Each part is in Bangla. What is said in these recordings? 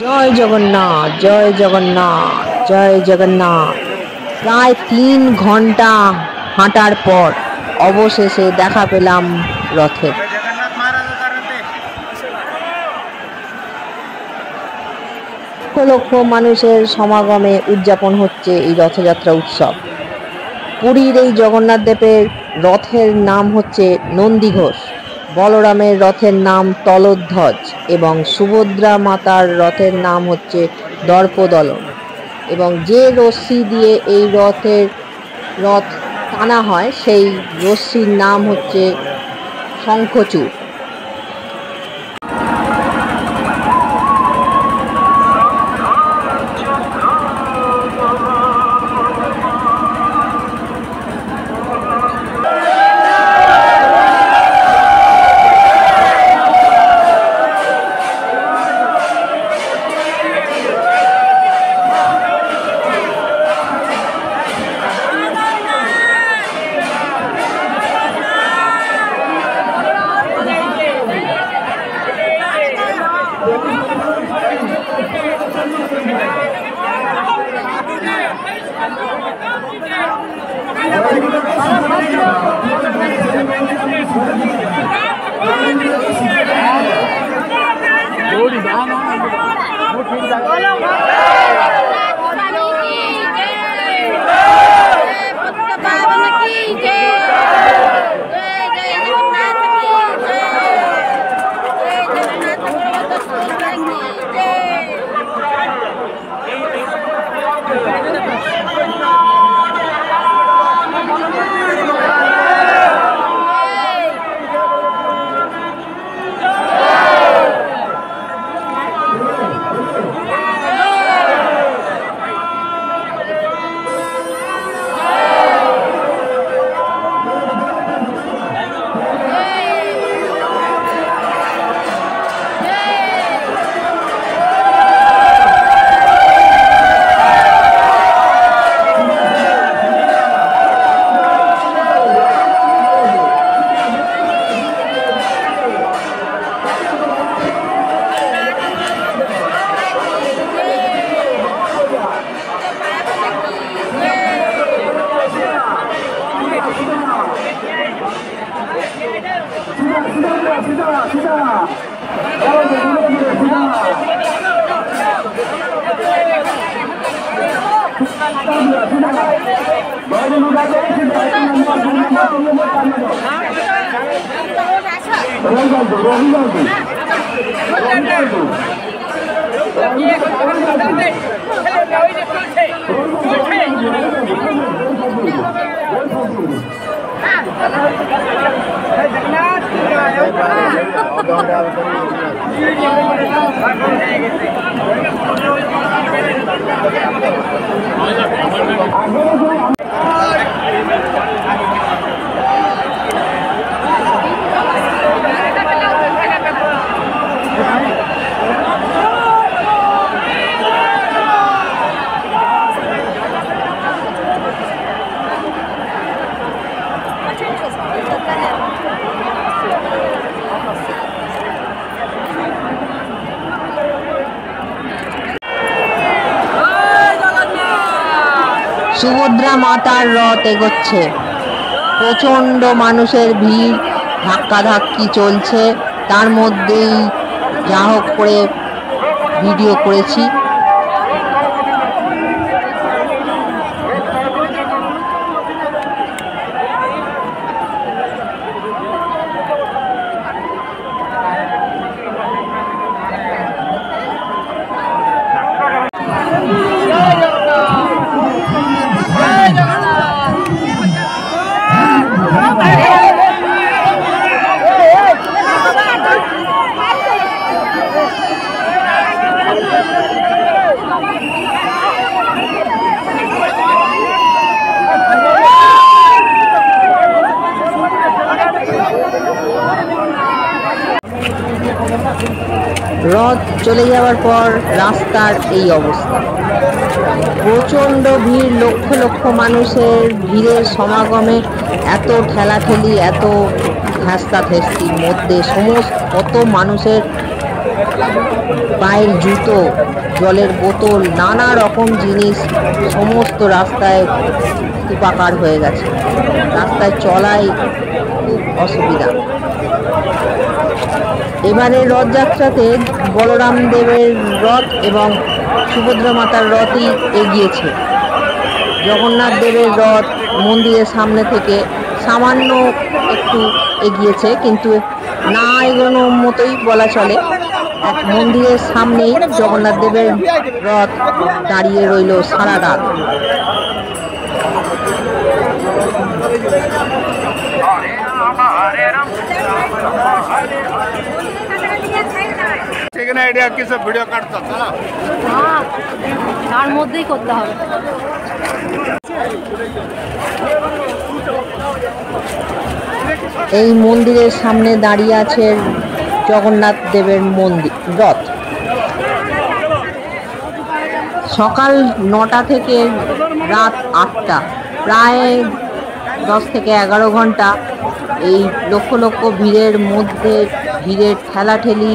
জয় জগন্নাথ, জয় জগন্নাথ, জয় জগন্নাথ। প্রায় 3 ঘন্টা হাঁটার পর অবশেষে দেখা পেলাম রথের। লক্ষ লক্ষ মানুষের সমাগমে উদযাপন হচ্ছে এই রথযাত্রা উৎসব। পুরীর এই জগন্নাথ দেবের রথের নাম হচ্ছে নন্দীঘোষ, বলরামের রথের নাম তলোধ্বজ এবং সুভদ্রা মাতার রথের নাম হচ্ছে দর্পদলন। এবং যে রশ্মি দিয়ে এই রথ টানা হয় সেই রশ্মির নাম হচ্ছে শঙ্খচূড়। সুভদ্রা মাতার রথ এগোচ্ছে, প্রচন্ড মানুষের ভিড়, ধাক্কাধাক্কি চলছে। তার মধ্যেই যা হোক করে ভিডিও করেছি। রথ চলে যাওয়ার পর রাস্তার এই অবস্থা, প্রচণ্ড ভিড়, লক্ষ লক্ষ মানুষের ভিড়ের সমাগমে এত ঠেলাঠেলি, এত হেস্তাথেস্তির মধ্যে কত মানুষের পায়ের জুতো, জলের বোতল, নানা রকম জিনিস সমস্ত রাস্তায় স্তূপাকার হয়ে গেছে। রাস্তায় চলাই খুব অসুবিধা। এবারে রথযাত্রাতে বলরাম দেবের রথ এবং সুভদ্রা মাতার রথই এগিয়েছে। জগন্নাথ দেবের রথ মন্দিরের সামনে থেকে সামান্য একটু এগিয়েছে, কিন্তু না এগোনোর মতোই বলা চলে। এক মন্দিরের সামনেই জগন্নাথ দেবের রথ দাঁড়িয়ে রইল সারা রাত। ভিডিও কাটতে তার মধ্যেই করতে হবে। এই মন্দিরের সামনে দাঁড়িয়ে আছে জগন্নাথ দেবের মন্দির রথ। সকাল 9টা থেকে রাত 8টা, প্রায় 10 থেকে 11 ঘন্টা এই লক্ষ লক্ষ ভিড়ের মধ্যে, ভিড়ের ঠেলাঠেলি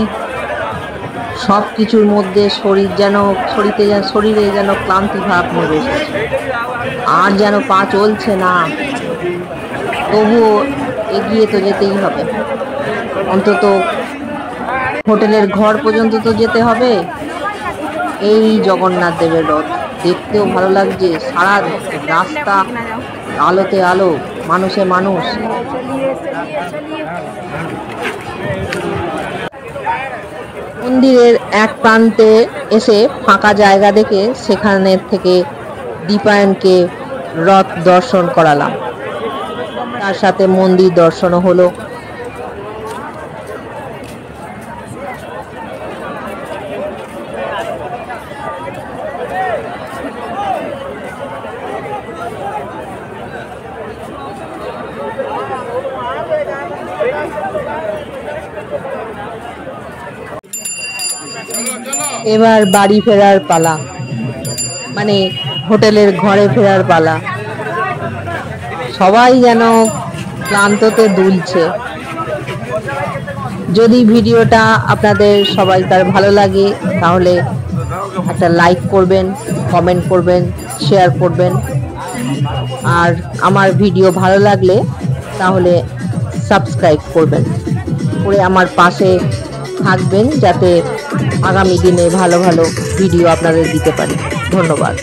সব কিছুর মধ্যে শরীরে যেন ক্লান্তি ভাব নেমে এসেছে। আর যেন পা চলছে না, তবুও এগিয়ে তো যেতেই হবে। অন্তত হোটেলের ঘর পর্যন্ত তো যেতে হবে। এই জগন্নাথ দেবের রথ দেখতেও ভালো লাগছে, সারা রাস্তা আলোতে আলো, মানুষে মানুষ। মন্দিরের এক প্রান্তে এসে ফাঁকা জায়গা দেখে সেখানে থেকে দীপায়নকে রথ দর্শন করালাম, তার সাথে মন্দির দর্শনও হলো। এবার বাড়ি ফেরার পালা, মানে হোটেলের ঘরে ফেরার পালা। সবাই যেন ক্লান্ততে দুলছে। যদি ভিডিওটা আপনাদের সবাইকার ভালো লাগে তাহলে একটা লাইক করবেন, কমেন্ট করবেন, শেয়ার করবেন। আর আমার ভিডিও ভালো লাগলে তাহলে সাবস্ক্রাইব করবেন, করে আমার পাশে থাকবেন, যাতে আগামী দিনে ভালো ভালো ভিডিও আপনাদের দিতে পারি। ধন্যবাদ।